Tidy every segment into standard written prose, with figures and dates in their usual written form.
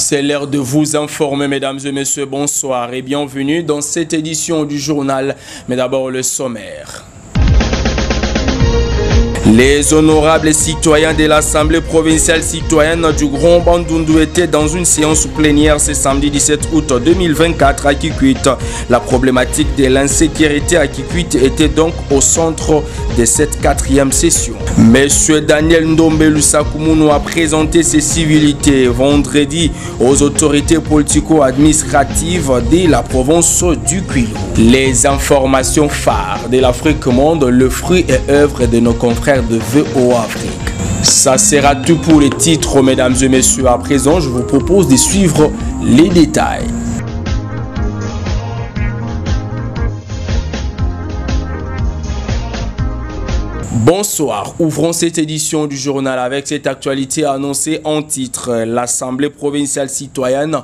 C'est l'heure de vous informer, mesdames et messieurs, bonsoir et bienvenue dans cette édition du journal. Mais d'abord le sommaire. Les honorables citoyens de l'Assemblée provinciale citoyenne du Grand Bandundu étaient dans une séance plénière ce samedi 17 août 2024 à Kikwit. La problématique de l'insécurité à Kikwit était donc au centre de cette quatrième session. Monsieur Daniel Ndombe Lusakumunu a présenté ses civilités vendredi aux autorités politico-administratives de la province du Kwilu. Les informations phares de l'Afrique Monde, le fruit et œuvre de nos confrères de VO Afrique. Ça sera tout pour les titres, mesdames et messieurs. À présent, je vous propose de suivre les détails. Bonsoir, ouvrons cette édition du journal avec cette actualité annoncée en titre. L'Assemblée provinciale citoyenne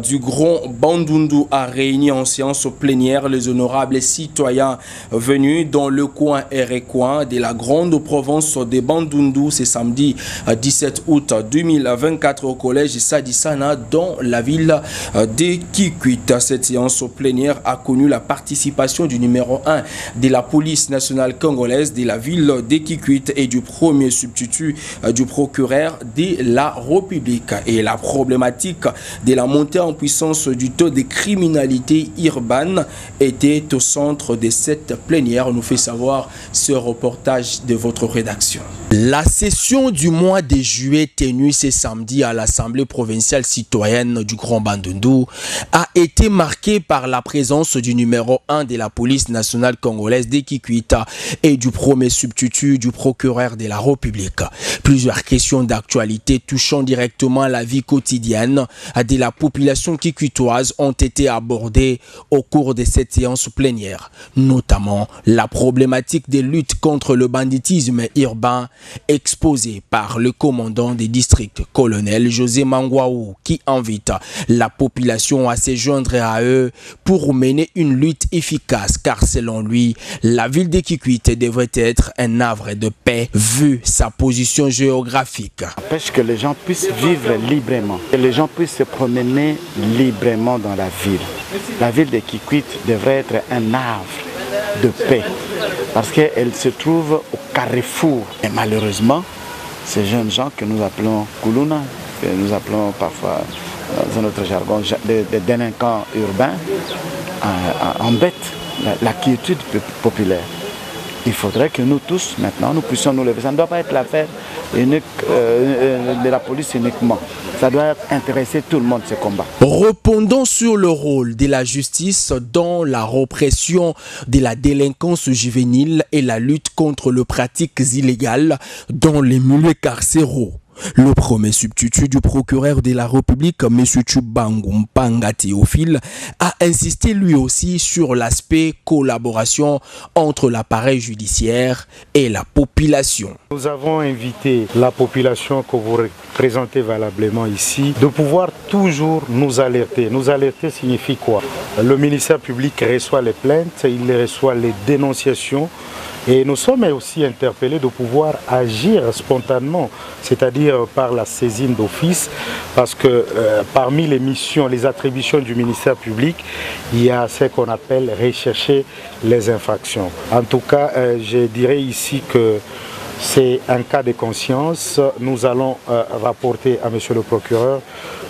du Grand Bandundu a réuni en séance plénière les honorables citoyens venus dans le coin et recoin de la grande province de Bandundu ce samedi 17 août 2024 au collège Sadisana dans la ville de Kikwit. Cette séance plénière a connu la participation du numéro 1 de la police nationale congolaise de la ville de Kikwit et du premier substitut du procureur de la République. Et la problématique de la montée en puissance du taux de criminalité urbaine était au centre de cette plénière, nous fait savoir ce reportage de votre rédaction. La session du mois de juillet tenue ce samedi à l'Assemblée provinciale citoyenne du Grand Bandundu a été marquée par la présence du numéro 1 de la police nationale congolaise de Kikwit et du premier substitut du procureur de la République. Plusieurs questions d'actualité touchant directement la vie quotidienne de la population kikwitoise ont été abordées au cours de cette séance plénière, notamment la problématique des luttes contre le banditisme urbain exposée par le commandant des districts, colonel José Mangwaou, qui invite la population à se joindre à eux pour mener une lutte efficace, car selon lui, la ville de Kikwit devrait être un havre de paix vu sa position géographique. Empêche que les gens puissent vivre librement, que les gens puissent se promener librement dans la ville. La ville de Kikwit devrait être un havre de paix parce qu'elle se trouve au carrefour. Et malheureusement, ces jeunes gens que nous appelons Kuluna, que nous appelons parfois dans notre jargon des délinquants urbains, embêtent la quiétude populaire. Il faudrait que nous tous, maintenant, nous puissions nous lever. Ça ne doit pas être l'affaire unique de la police uniquement. Ça doit intéresser tout le monde, ce combat. Répondons sur le rôle de la justice dans la répression de la délinquance juvénile et la lutte contre les pratiques illégales dans les milieux carcéraux. Le premier substitut du procureur de la République, M. Tchubangu Mpanga Théophile, a insisté lui aussi sur l'aspect collaboration entre l'appareil judiciaire et la population. Nous avons invité la population que vous représentez valablement ici de pouvoir toujours nous alerter. Nous alerter signifie quoi? Le ministère public reçoit les plaintes, il reçoit les dénonciations. Et nous sommes aussi interpellés de pouvoir agir spontanément, c'est-à-dire par la saisine d'office, parce que parmi les missions, les attributions du ministère public, il y a ce qu'on appelle rechercher les infractions. En tout cas, je dirais ici que c'est un cas de conscience. Nous allons rapporter à monsieur le procureur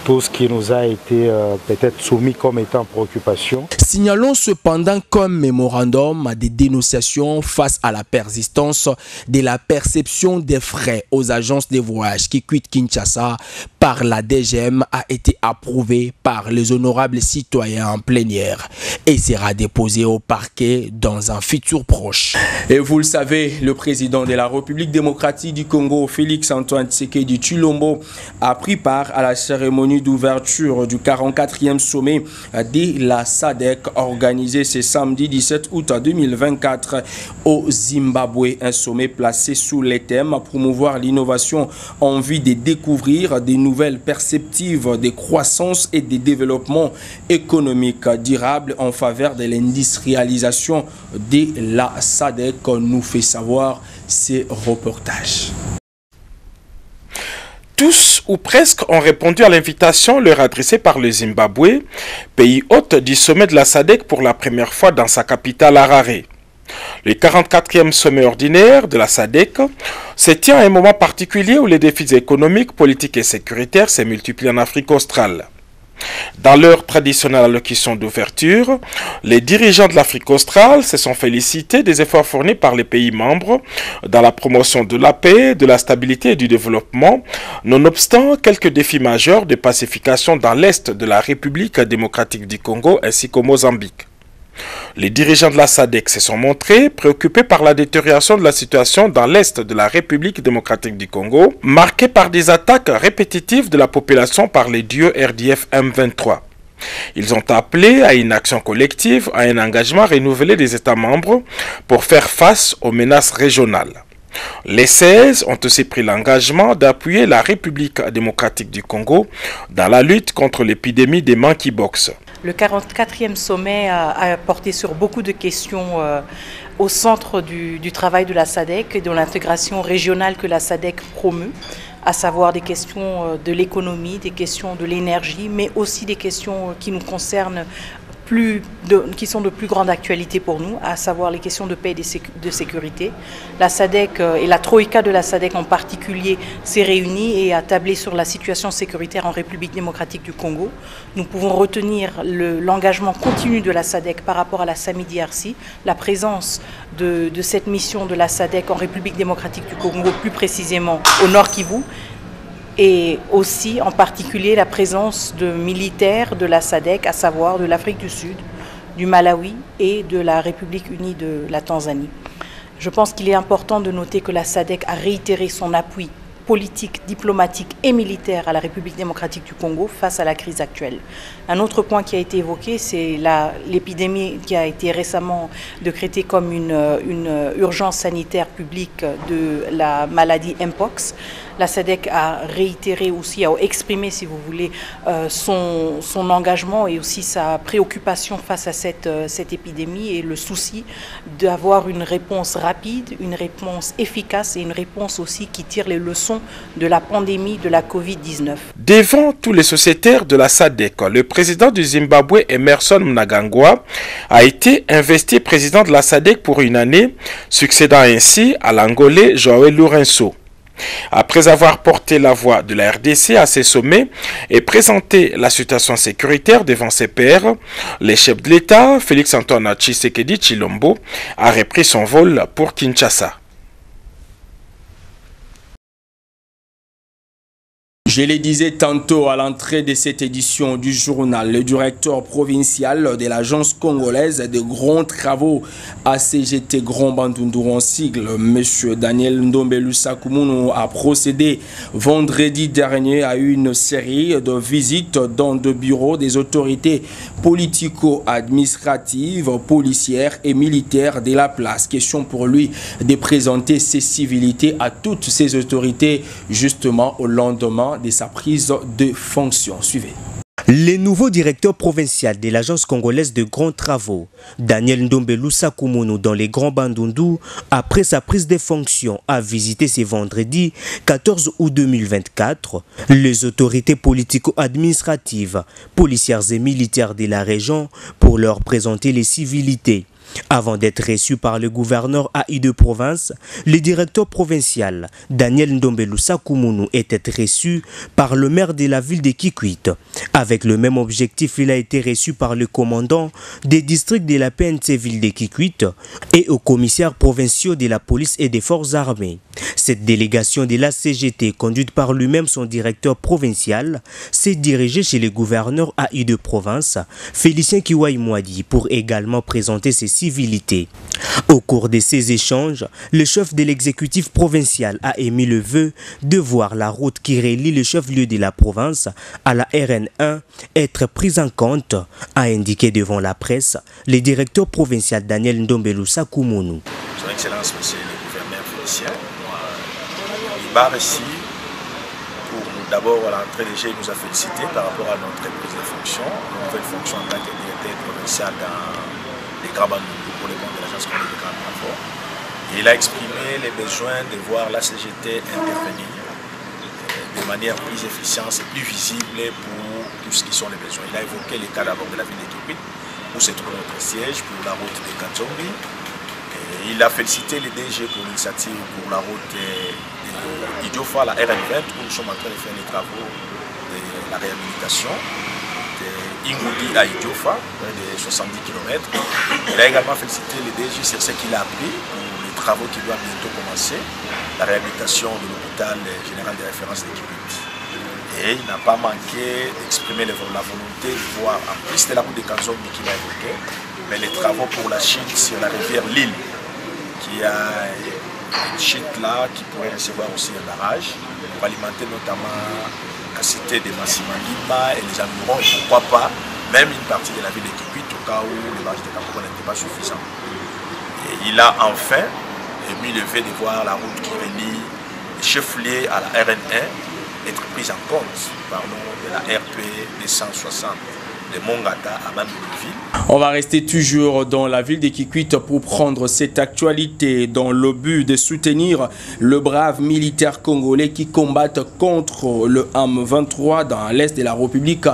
tout ce qui nous a été peut-être soumis comme étant préoccupation. Signalons cependant comme mémorandum des dénonciations face à la persistance de la perception des frais aux agences de voyage qui quittent Kinshasa par la DGM a été approuvé par les honorables citoyens en plénière et sera déposé au parquet dans un futur proche. Et vous le savez, le président de la République démocratique du Congo, Félix Antoine Tshisekedi Tshilombo, a pris part à la cérémonie d'ouverture du 44e sommet de la SADC organisé ce samedi 17 août 2024 au Zimbabwe. Un sommet placé sous les thèmes à promouvoir l'innovation en vue de découvrir des nouvelles perspectives de croissance et de développement économique durable en faveur de l'industrialisation de la SADC, nous fait savoir ces reportages. Tous ou presque ont répondu à l'invitation leur adressée par le Zimbabwe, pays hôte du sommet de la SADC pour la première fois dans sa capitale Harare. Le 44e sommet ordinaire de la SADC se tient à un moment particulier où les défis économiques, politiques et sécuritaires se multiplient en Afrique australe. Dans leur traditionnelle allocution d'ouverture, les dirigeants de l'Afrique australe se sont félicités des efforts fournis par les pays membres dans la promotion de la paix, de la stabilité et du développement, nonobstant quelques défis majeurs de pacification dans l'est de la République démocratique du Congo ainsi qu'au Mozambique. Les dirigeants de la SADC se sont montrés préoccupés par la détérioration de la situation dans l'est de la République démocratique du Congo, marquée par des attaques répétitives de la population par les dieux RDF M23. Ils ont appelé à une action collective, à un engagement renouvelé des États membres pour faire face aux menaces régionales. Les 16 ont aussi pris l'engagement d'appuyer la République démocratique du Congo dans la lutte contre l'épidémie des monkeypox. Le 44e sommet a porté sur beaucoup de questions au centre du travail de la SADC et de l'intégration régionale que la SADC promeut, à savoir des questions de l'économie, des questions de l'énergie, mais aussi des questions qui nous concernent qui sont de plus grande actualité pour nous, à savoir les questions de paix et de sécurité. La SADC et la Troïka de la SADC en particulier s'est réunie et a tablé sur la situation sécuritaire en République démocratique du Congo. Nous pouvons retenir l'engagement continu de la SADC par rapport à la SAMI-DRC, la présence de cette mission de la SADC en République démocratique du Congo, plus précisément au Nord Kivu, et aussi en particulier la présence de militaires de la SADC, à savoir de l'Afrique du Sud, du Malawi et de la République unie de la Tanzanie. Je pense qu'il est important de noter que la SADC a réitéré son appui politique, diplomatique et militaire à la République démocratique du Congo face à la crise actuelle. Un autre point qui a été évoqué, c'est l'épidémie qui a été récemment décrétée comme une urgence sanitaire publique de la maladie Mpox. La SADC a réitéré aussi, a exprimé, si vous voulez, son engagement et aussi sa préoccupation face à cette épidémie et le souci d'avoir une réponse rapide, une réponse efficace et une réponse aussi qui tire les leçons de la pandémie de la Covid-19. Devant tous les sociétaires de la SADC, le président du Zimbabwe, Emmerson Mnangagwa, a été investi président de la SADC pour une année, succédant ainsi à l'Angolais João Lourenço. Après avoir porté la voix de la RDC à ces sommets et présenté la situation sécuritaire devant ses pairs, le chef de l'État, Félix-Antoine Tshisekedi Tshilombo, a repris son vol pour Kinshasa. Je le disais tantôt à l'entrée de cette édition du journal, le directeur provincial de l'agence congolaise de grands travaux ACGT Grand Bandundu en sigle, M. Daniel Ndombelu Sakumunu, a procédé vendredi dernier à une série de visites dans de bureaux des autorités politico-administratives, policières et militaires de la place. Question pour lui de présenter ses civilités à toutes ces autorités justement au lendemain de sa prise de fonction. Suivez. Le nouveau directeur provincial de l'agence congolaise de grands travaux, Daniel Ndombelu Sakumunu, dans les Grands Bandundu, après sa prise de fonction, a visité ce vendredi 14 août 2024 les autorités politico-administratives, policières et militaires de la région pour leur présenter les civilités. Avant d'être reçu par le gouverneur AI de province, le directeur provincial Daniel Ndombelu Sakumunu était reçu par le maire de la ville de Kikwit. Avec le même objectif, il a été reçu par le commandant des districts de la PNC ville de Kikwit et aux commissaires provinciaux de la police et des forces armées. Cette délégation de la CGT, conduite par lui-même son directeur provincial, s'est dirigée chez le gouverneur AI de province, Félicien Kiwai Mwadi, pour également présenter ses civilités. Au cours de ces échanges, le chef de l'exécutif provincial a émis le vœu de voir la route qui relie le chef-lieu de la province à la RN1 être prise en compte, a indiqué devant la presse le directeur provincial Daniel Ndombelu Sakumunu. Son Excellence, Monsieur le gouverneur Félicien, il va ici pour d'abord à l'entrée déjà, il nous a félicité par rapport à notre prise de fonction, une nouvelle fonction en tant que directeur provincial dans les Grands Bandundu pour les comptes de l'agence congolaise de grands travaux. Il a exprimé les besoins de voir la CGT intervenir de manière plus efficiente et plus visible pour tout ce qui sont les besoins. Il a évoqué l'état d'abord de la ville de Kikwit, où se trouve notre siège, pour la route de Kanzombi. Il a félicité les DG pour l'initiative pour la route de Idiofa, la RN20, où nous sommes en train de faire les travaux de la réhabilitation de Ingoudi à Idiofa, près de 70 km. Il a également félicité les DG sur ce qu'il a appris pour les travaux qui doivent bientôt commencer, la réhabilitation de l'hôpital général de référence de Kikwit. Et il n'a pas manqué d'exprimer la volonté de voir, en plus de la route de Kanzombi qu'il a évoqué, mais les travaux pour la chute sur la rivière Lille, qui a une chute là qui pourrait recevoir aussi un barrage pour alimenter notamment la cité de Massimandima et les environs, et pourquoi pas même une partie de la ville de Kikwit au cas où le barrage de Kampoko n'était pas suffisant. Et il a enfin émis le vœu de voir la route qui relie les chefs-lieux à la RN1 être prise en compte, pardon, de la RP 260 de Mongata à Mamouiville. On va rester toujours dans la ville de Kikwit pour prendre cette actualité dans le but de soutenir le brave militaire congolais qui combattent contre le M23 dans l'est de la République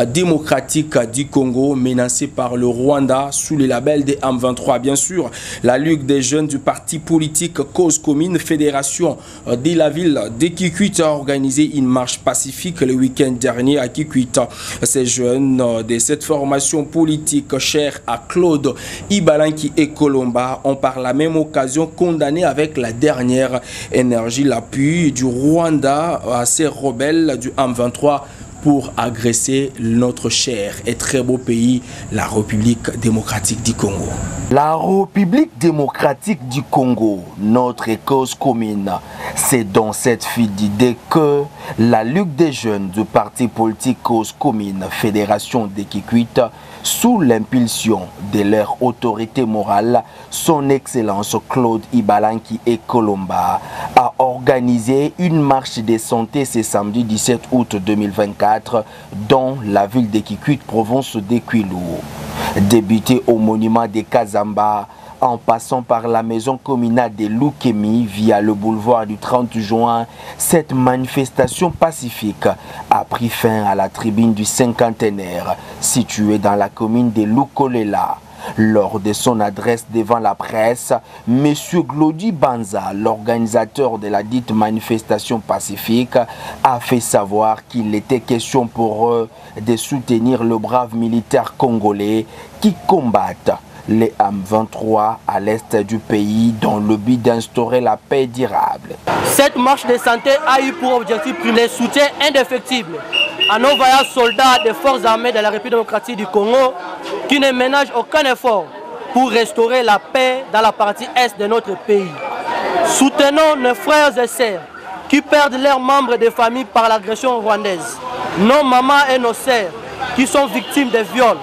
démocratique du Congo, menacé par le Rwanda sous le label des M23. Bien sûr, la Ligue des jeunes du parti politique Cause Commune Fédération de la ville de Kikwit a organisé une marche pacifique le week-end dernier à Kikwit. Ces jeunes de cette formation politique chère à Claude Ibalanki et Colomba ont par la même occasion condamné avec la dernière énergie l'appui du Rwanda à ces rebelles du M23 pour agresser notre cher et très beau pays, la République démocratique du Congo. La République démocratique du Congo, notre cause commune. C'est dans cette file d'idées que la Ligue des jeunes du parti politique Cause Commune Fédération de Kikwit, sous l'impulsion de leur autorité morale, son Excellence Claude Ibalanki et Colomba, a organisé une marche de santé ce samedi 17 août 2024 dans la ville de Kikwit, province de Kwilu. Débuté au monument de Kazamba, en passant par la maison communale de Lukemi via le boulevard du 30 juin, cette manifestation pacifique a pris fin à la tribune du cinquantenaire située dans la commune de Lukolela. Lors de son adresse devant la presse, M. Glody Banza, l'organisateur de la dite manifestation pacifique, a fait savoir qu'il était question pour eux de soutenir le brave militaire congolais qui combattent les M23 à l'est du pays dans le but d'instaurer la paix durable. Cette marche de santé a eu pour objectif le soutien indéfectible à nos vaillants soldats des forces armées de la République démocratique du Congo qui ne ménagent aucun effort pour restaurer la paix dans la partie est de notre pays. Soutenons nos frères et sœurs qui perdent leurs membres de famille par l'agression rwandaise, nos mamans et nos sœurs qui sont victimes de viols.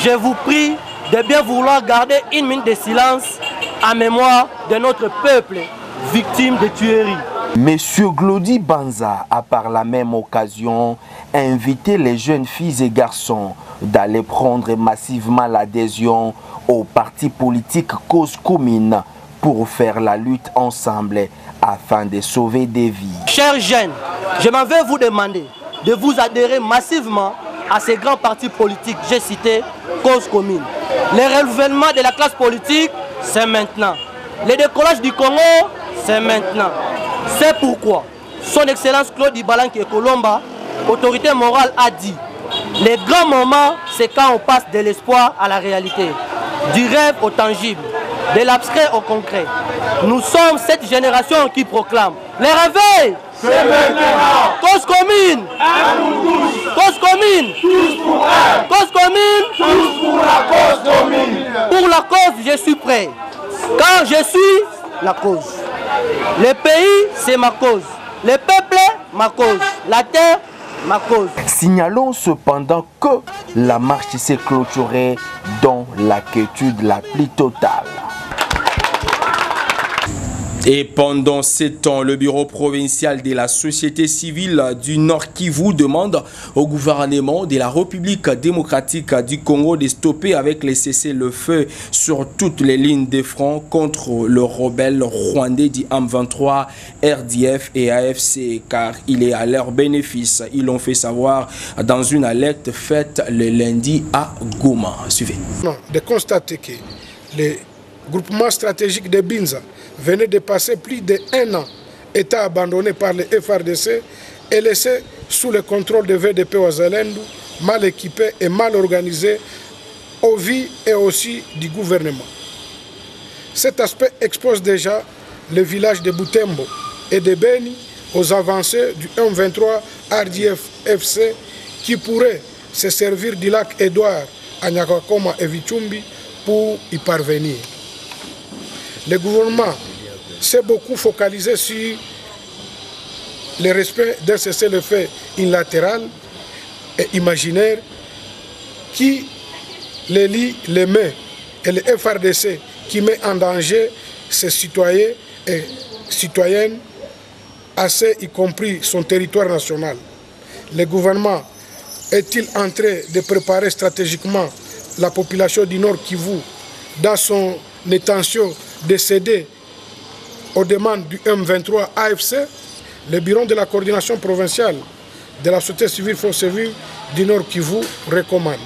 Je vous prie de bien vouloir garder une minute de silence en mémoire de notre peuple victime de tueries. Monsieur Glody Banza a par la même occasion invité les jeunes filles et garçons d'aller prendre massivement l'adhésion au parti politique Cause Commune pour faire la lutte ensemble afin de sauver des vies. Chers jeunes, je m'en vais vous demander de vous adhérer massivement à ces grands partis politiques, j'ai cité Cause Commune. Le renouvellement de la classe politique, c'est maintenant. Le décollage du Congo, c'est maintenant. C'est pourquoi son Excellence Claude Ibalanki et Colomba, autorité morale, a dit: les grands moments, c'est quand on passe de l'espoir à la réalité, du rêve au tangible, de l'abstrait au concret. Nous sommes cette génération qui proclame les réveils. C'est maintenant. Cause commune. Cause commune. Tous pour elle. Cause commune. Tous pour la cause commune. Pour la cause, je suis prêt. Car je suis la cause. Le pays, c'est ma cause. Le peuple, ma cause. La terre, ma cause. Signalons cependant que la marche s'est clôturée dans la quiétude la plus totale. Et pendant 7 ans, le bureau provincial de la société civile du Nord Kivu demande au gouvernement de la République démocratique du Congo de stopper avec les cessez-le-feu sur toutes les lignes de front contre le rebelle rwandais du M23, RDF et AFC, car il est à leur bénéfice. Ils l'ont fait savoir dans une alerte faite le lundi à Goma. Suivez. Non, de constater que les groupements stratégiques de Binza venait de passer plus d'1 an, état abandonné par les FRDC et laissé sous le contrôle de VDP Ouazalendou, mal équipé et mal organisé au vie et aussi du gouvernement. Cet aspect expose déjà le village de Butembo et de Beni aux avancées du M23 RDF-FC qui pourrait se servir du lac Édouard à Nyakakoma et Vichumbi pour y parvenir. Le gouvernement s'est beaucoup focalisé sur le respect d'un cessez-le-feu unilatéral et imaginaire qui les lie, les met, et le FRDC qui met en danger ses citoyens et citoyennes, assez y compris son territoire national. Le gouvernement est-il en train de préparer stratégiquement la population du Nord Kivu dans son intention de céder aux demandes du M23 AFC? Le bureau de la coordination provinciale de la société civile force vive du Nord Kivu recommande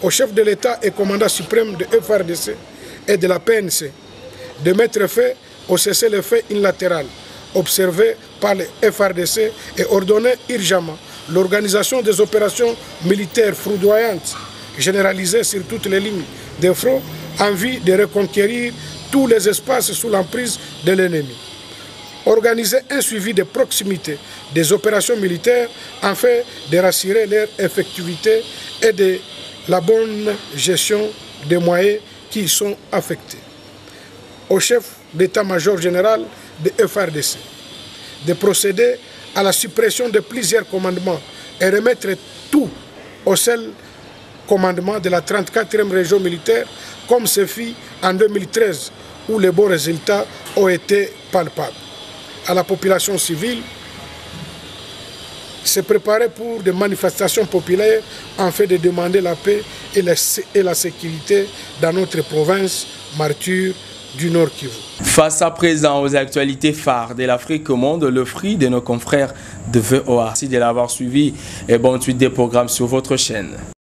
au chef de l'État et commandant suprême de FRDC et de la PNC de mettre fin au cessez-le-feu unilatéral observé par le FRDC et ordonner urgemment l'organisation des opérations militaires foudroyantes généralisées sur toutes les lignes de front en vue de reconquérir tous les espaces sous l'emprise de l'ennemi. Organiser un suivi de proximité des opérations militaires afin de rassurer leur effectivité et de la bonne gestion des moyens qui y sont affectés. Au chef d'état-major général de FRDC de procéder à la suppression de plusieurs commandements et remettre tout au seul commandement de la 34e région militaire, comme ce fit en 2013, où les bons résultats ont été palpables. À la population civile, se préparer pour des manifestations populaires afin de demander la paix et la sécurité dans notre province martyre du Nord Kivu. Face à présent aux actualités phares de l'Afrique au monde, le fruit de nos confrères de VOA. Merci de l'avoir suivi et bonne suite des programmes sur votre chaîne.